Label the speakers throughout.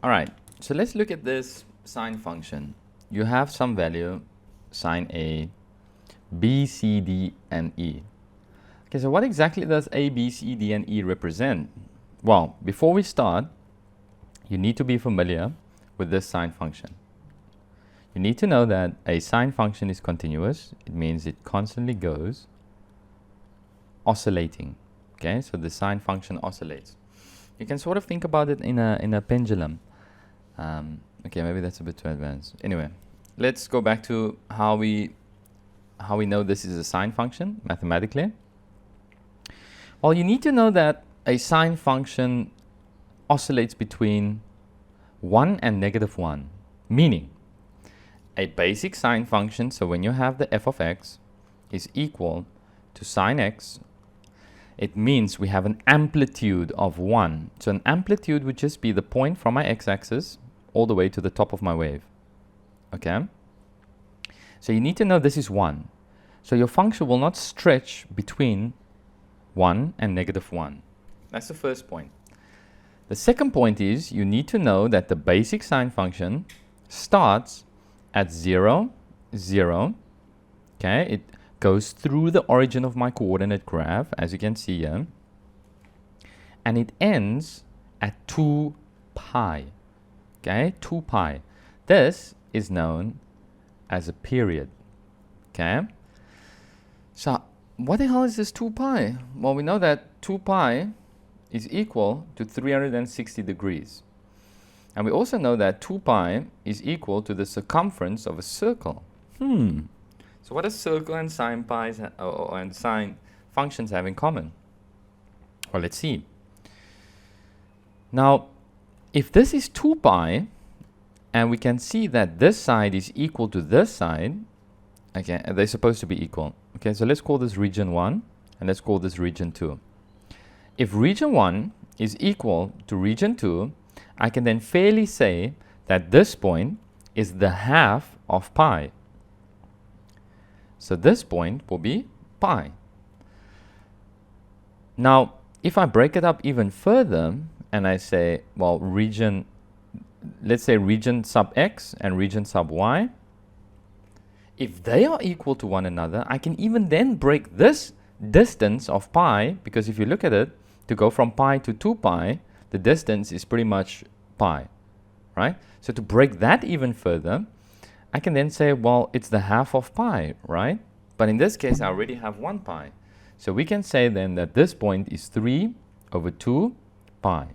Speaker 1: All right, so let's look at this sine function. You have some value, sine A, B, C, D, and E. Okay, so what exactly does A, B, C, D, and E represent? Well, before we start, you need to be familiar with this sine function. You need to know that a sine function is continuous. It means it constantly goes oscillating. Okay, so the sine function oscillates. You can sort of think about it in a pendulum. Okay, maybe that's a bit too advanced. Anyway, let's go back to how we know this is a sine function mathematically. Well, you need to know that a sine function oscillates between 1 and -1, meaning a basic sine function, so when you have the f of x, is equal to sine x. It means we have an amplitude of 1. So an amplitude would just be the point from my x-axis all the way to the top of my wave. Okay? So you need to know this is 1. So your function will not stretch between 1 and -1. That's the first point. The second point is you need to know that the basic sine function starts at 0, 0. Okay? It goes through the origin of my coordinate graph, as you can see here, and it ends at 2 pi. Okay, 2 pi. This is known as a period. Okay, so what the hell is this 2 pi? Well, we know that 2 pi is equal to 360 degrees. And we also know that 2 pi is equal to the circumference of a circle. So what does circle and sine pies and sine functions have in common? Well, let's see. Now, if this is 2 pi, and we can see that this side is equal to this side, okay, they're supposed to be equal. Okay, so let's call this region 1, and let's call this region 2. If region 1 is equal to region 2, I can then fairly say that this point is the half of pi. So this point will be pi. Now, if I break it up even further and I say, well, let's say region sub x and region sub y, if they are equal to one another, I can even then break this distance of pi, because if you look at it, to go from pi to 2 pi, the distance is pretty much pi, right? So to break that even further, I can then say, well, it's the half of pi, right? But in this case, I already have 1 pi. So we can say then that this point is 3 over 2 pi.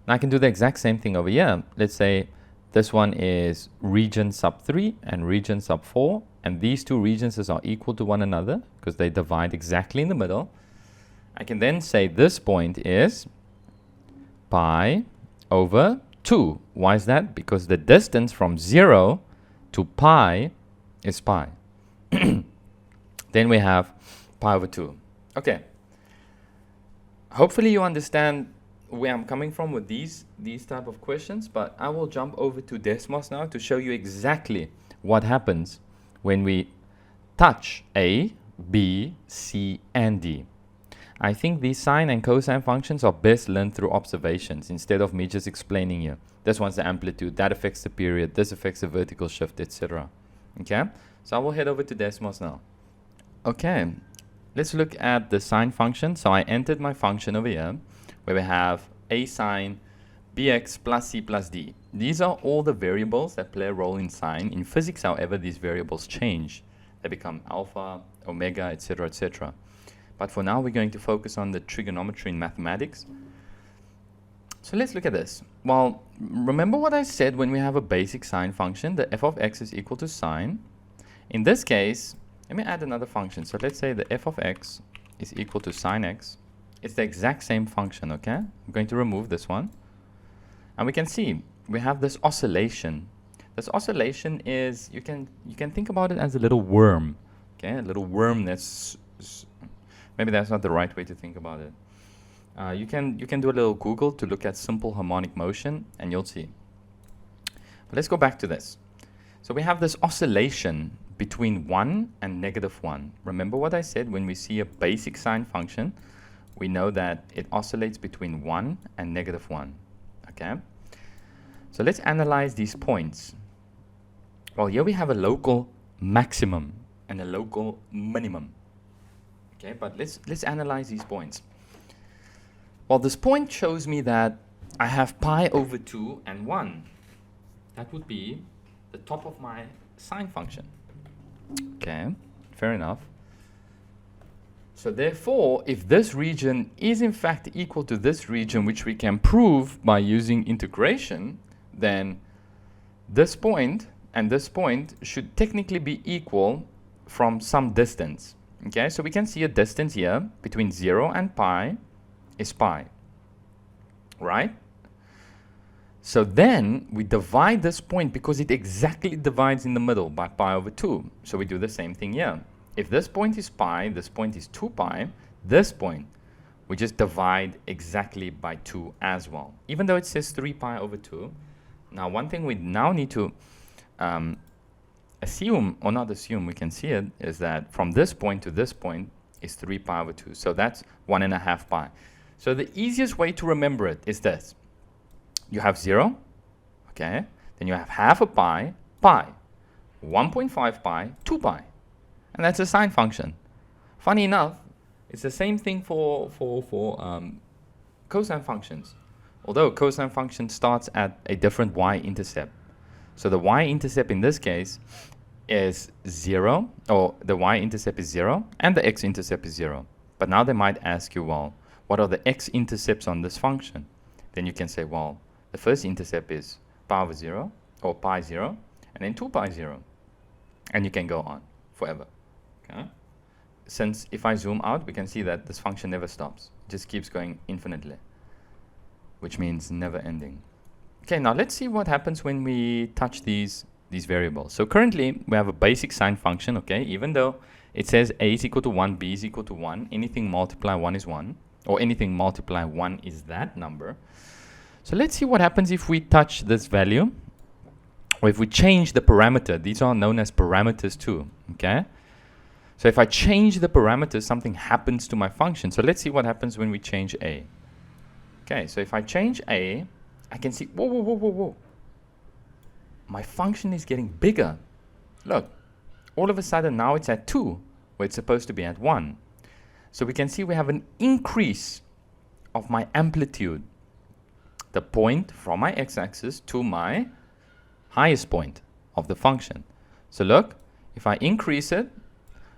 Speaker 1: Now I can do the exact same thing over here. Let's say this one is region sub 3 and region sub 4. And these two regions are equal to one another because they divide exactly in the middle. I can then say this point is pi over 2. Why is that? Because the distance from 0 to pi is pi. Then we have pi over 2. Okay. Hopefully you understand where I'm coming from with these type of questions, but I will jump over to Desmos now to show you exactly what happens when we touch A, B, C, and D. I think these sine and cosine functions are best learned through observations instead of me just explaining you. This one's the amplitude, that affects the period, this affects the vertical shift, etc. Okay, so I will head over to Desmos now. Okay, let's look at the sine function. So I entered my function over here where we have a sine bx plus c plus d. These are all the variables that play a role in sine. In physics, however, these variables change. They become alpha, omega, etc., etc. But for now, we're going to focus on the trigonometry in mathematics. So let's look at this. Well, remember what I said when we have a basic sine function, the f of x is equal to sine. In this case, let me add another function. So let's say the f of x is equal to sine x. It's the exact same function, okay? I'm going to remove this one. And we can see we have this oscillation. This oscillation is, you can think about it as a little worm, okay? A little worm that's, maybe that's not the right way to think about it. You can do a little Google to look at simple harmonic motion and you'll see. But let's go back to this. So we have this oscillation between 1 and -1. Remember what I said, when we see a basic sine function, we know that it oscillates between 1 and -1. Okay, so let's analyze these points. Well, here we have a local maximum and a local minimum. Okay, but let's analyze these points. Well, this point shows me that I have pi over 2 and 1. That would be the top of my sine function. Okay, fair enough. So therefore, if this region is in fact equal to this region, which we can prove by using integration, then this point and this point should technically be equal from some distance. Okay, so we can see a distance here between 0 and pi is pi, right? So then we divide this point because it exactly divides in the middle by pi over 2. So we do the same thing here. If this point is pi, this point is 2 pi, this point, we just divide exactly by 2 as well, even though it says 3 pi over 2. Now, one thing we now need to assume, or not assume, we can see it, is that from this point to this point is 3 pi over 2. So that's 1.5 pi. So the easiest way to remember it is this. You have 0, okay, then you have half a pi, 1.5 pi, 2 pi. And that's a sine function. Funny enough, it's the same thing for cosine functions. Although cosine function starts at a different y-intercept. So the y-intercept in this case is 0, or the y-intercept is 0, and the x-intercept is 0. But now they might ask you, well, what are the x-intercepts on this function? Then you can say, well, the first intercept is pi over 0, or pi 0, and then 2 pi 0. And you can go on forever. Okay? Since if I zoom out, we can see that this function never stops. It just keeps going infinitely, which means never ending. Okay, now let's see what happens when we touch these variables. So currently, we have a basic sine function, okay? Even though it says a is equal to 1, b is equal to 1, anything multiply 1 is 1, or anything multiply 1 is that number. So let's see what happens if we touch this value, or if we change the parameter. These are known as parameters too, okay? So if I change the parameters, something happens to my function. So let's see what happens when we change a. Okay, so if I change a, I can see, whoa. My function is getting bigger. Look, all of a sudden now it's at 2, where it's supposed to be at 1. So we can see we have an increase of my amplitude. The point from my x-axis to my highest point of the function. So look, if I increase it,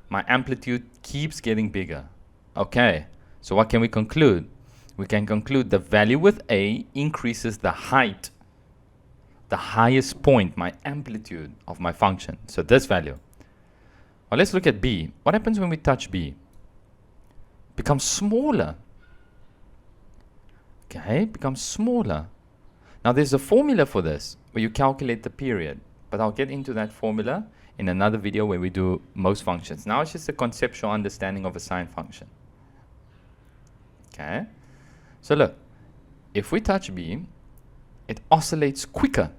Speaker 1: my amplitude keeps getting bigger. Okay, so what can we conclude? We can conclude the value with a increases the height, the highest point, my amplitude of my function. So this value. Well, let's look at b. What happens when we touch b? It becomes smaller. Okay, it becomes smaller. Now there's a formula for this where you calculate the period, but I'll get into that formula in another video where we do most functions. Now it's just a conceptual understanding of a sine function. Okay, so look, if we touch b, it oscillates quicker.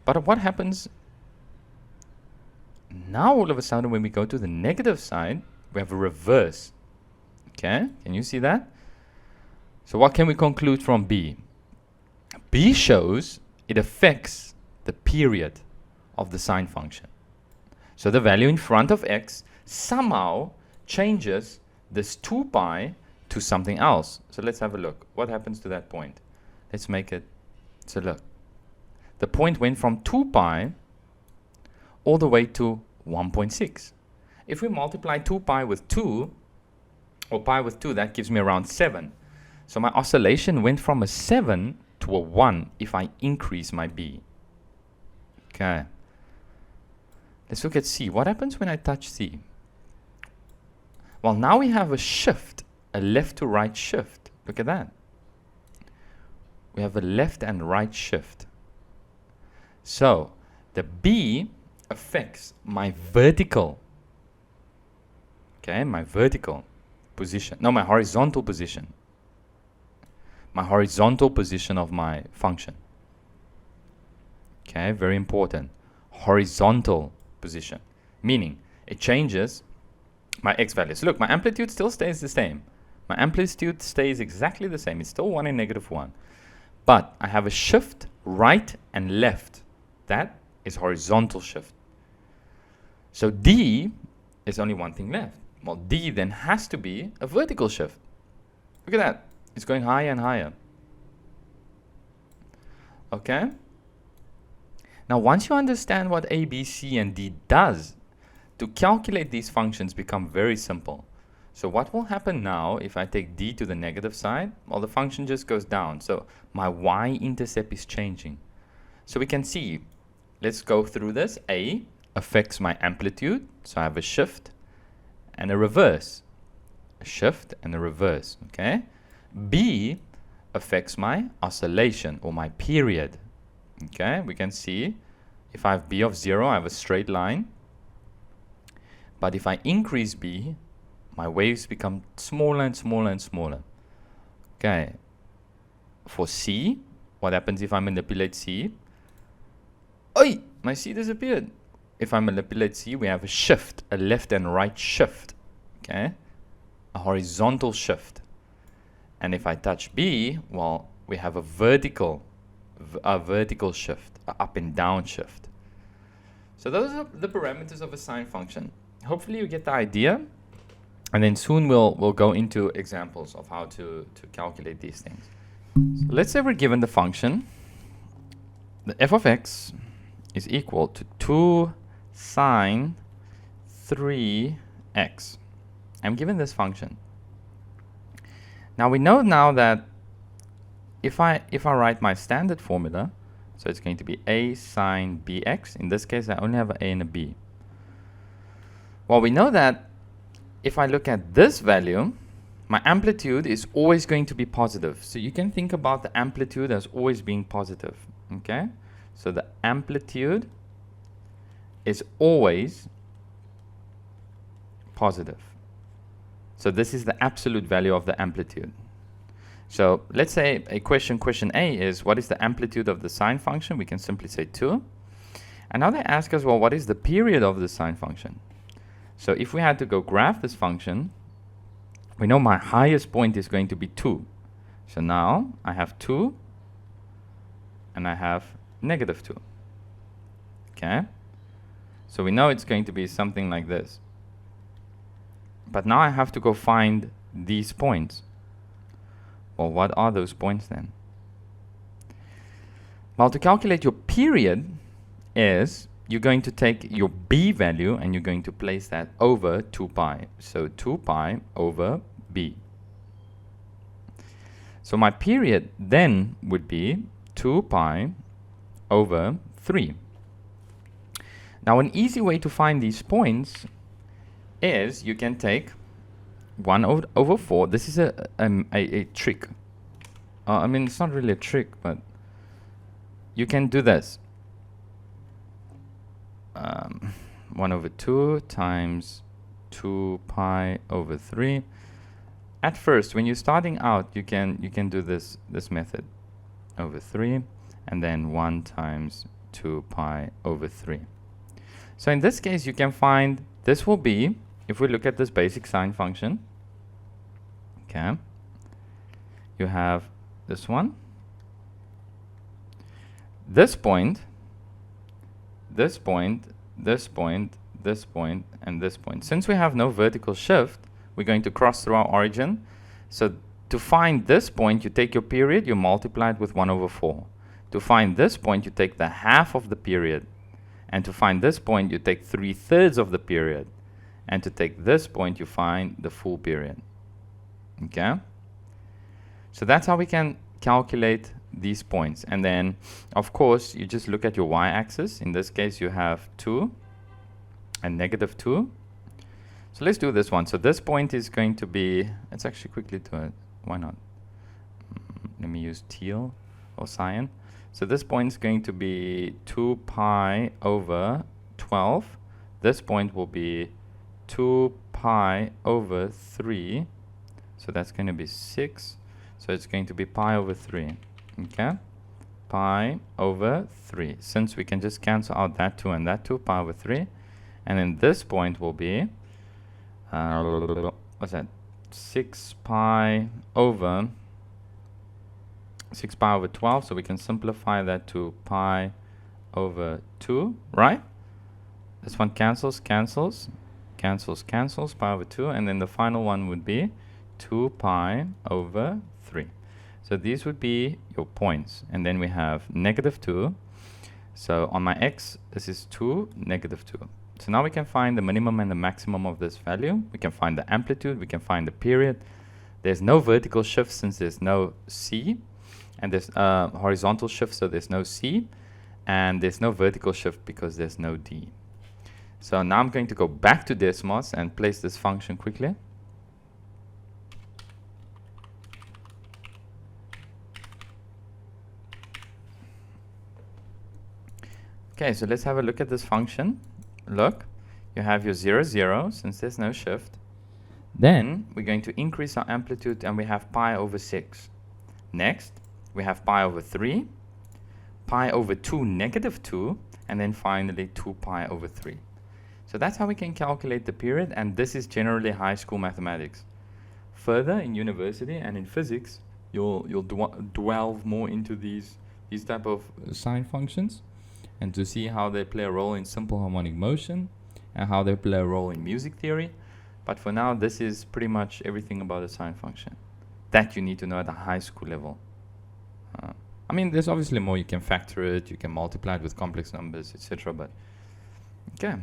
Speaker 1: But what happens now all of a sudden when we go to the negative side, we have a reverse. Okay, can you see that? So what can we conclude from b? b shows it affects the period of the sine function. So the value in front of x somehow changes this 2 pi to something else. So let's have a look. What happens to that point? Let's make it, so look. The point went from 2 pi all the way to 1.6. If we multiply 2 pi with 2, or pi with 2, that gives me around 7. So my oscillation went from a 7 to a 1 if I increase my b. Okay. Let's look at c. What happens when I touch c? Well, now we have a shift, a left to right shift. Look at that. We have a left and right shift. So the b affects my vertical, okay, my vertical position, no, my horizontal position. My horizontal position of my function. Okay, very important. Horizontal position, meaning it changes my x values. Look, my amplitude still stays the same, My amplitude stays exactly the same. It's still 1 and -1. But I have a shift right and left. That is horizontal shift. So D is only one thing left. Well, D then has to be a vertical shift. Look at that. It's going higher and higher. Okay? Now, once you understand what A, B, C, and D does, to calculate these functions become very simple. So what will happen now if I take D to the negative side? Well, the function just goes down. So my y-intercept is changing. So we can see, let's go through this. A affects my amplitude. So I have a shift and a reverse. A shift and a reverse, okay? B affects my oscillation or my period. Okay, we can see if I have B of 0, I have a straight line. But if I increase B, my waves become smaller and smaller and smaller. Okay, for C, what happens if I manipulate C? Oi, my C disappeared. If I manipulate C, we have a shift, a left and right shift. Okay, a horizontal shift. And if I touch B, well, we have a vertical shift, an up and down shift. So those are the parameters of a sine function. Hopefully you get the idea. And then soon we'll go into examples of how to calculate these things. So let's say we're given the function, the f of x is equal to 2 sine 3x. I'm given this function. Now we know now that if I write my standard formula, so it's going to be a sine bx. In this case, I only have an a and a b. Well, we know that if I look at this value, my amplitude is always going to be positive. So you can think about the amplitude as always being positive. Okay? So the amplitude is always positive. So this is the absolute value of the amplitude. So let's say a question A is, what is the amplitude of the sine function? We can simply say 2. And now they ask us, well, what is the period of the sine function? So if we had to go graph this function, we know my highest point is going to be 2. So now I have 2 and I have -2. Okay? So we know it's going to be something like this. But now I have to go find these points. Well, what are those points then? Well, to calculate your period is you're going to take your b value and you're going to place that over 2 pi. So 2 pi over b. So my period then would be 2 pi over 3. Now an easy way to find these points is you can take 1 over 4. This is a trick. I mean, it's not really a trick, but you can do this. 1 over 2 times 2 pi over 3. At first, when you're starting out, you can do this method over 3, and then 1 times 2 pi over 3. So in this case, you can find this will be, if we look at this basic sine function, okay, you have this one, this point, this point, this point, this point, and this point. Since we have no vertical shift, we're going to cross through our origin. So to find this point, you take your period, you multiply it with 1 over 4. To find this point, you take the half of the period. And to find this point, you take 3/3 of the period. And to take this point, you find the full period. Okay? So that's how we can calculate these points. And then, of course, you just look at your y-axis. In this case, you have 2 and -2. So let's do this one. So this point is going to be, let's actually quickly do it. Why not? Let me use teal or cyan. So this point is going to be 2 pi over 12. This point will be 2 pi over 3. So that's going to be 6. So it's going to be pi over 3. Okay? Pi over 3. Since we can just cancel out that 2 and that 2, pi over 3. And then this point will be, what's that? 6 pi over 12, so we can simplify that to pi over 2, right? This one cancels, pi over 2, and then the final one would be 2 pi over 3. So these would be your points, and then we have -2. So on my x, this is 2, -2. So now we can find the minimum and the maximum of this value. We can find the amplitude, we can find the period. There's no vertical shift since there's no c, and there's horizontal shift, so there's no c, and there's no vertical shift because there's no d. So now I'm going to go back to Desmos and place this function quickly. Okay, so let's have a look at this function. Look, you have your 0, 0, since there's no shift. Then we're going to increase our amplitude, and we have pi over 6. Next, we have pi over 3, pi over 2, -2, and then finally 2 pi over 3. So that's how we can calculate the period, and this is generally high school mathematics. Further, in university and in physics, you'll delve more into these type of sine functions, and to see how they play a role in simple harmonic motion and how they play a role in music theory. But for now, this is pretty much everything about a sine function that you need to know at a high school level. I mean, there's obviously more. You can factor it, you can multiply it with complex numbers, etc. But okay.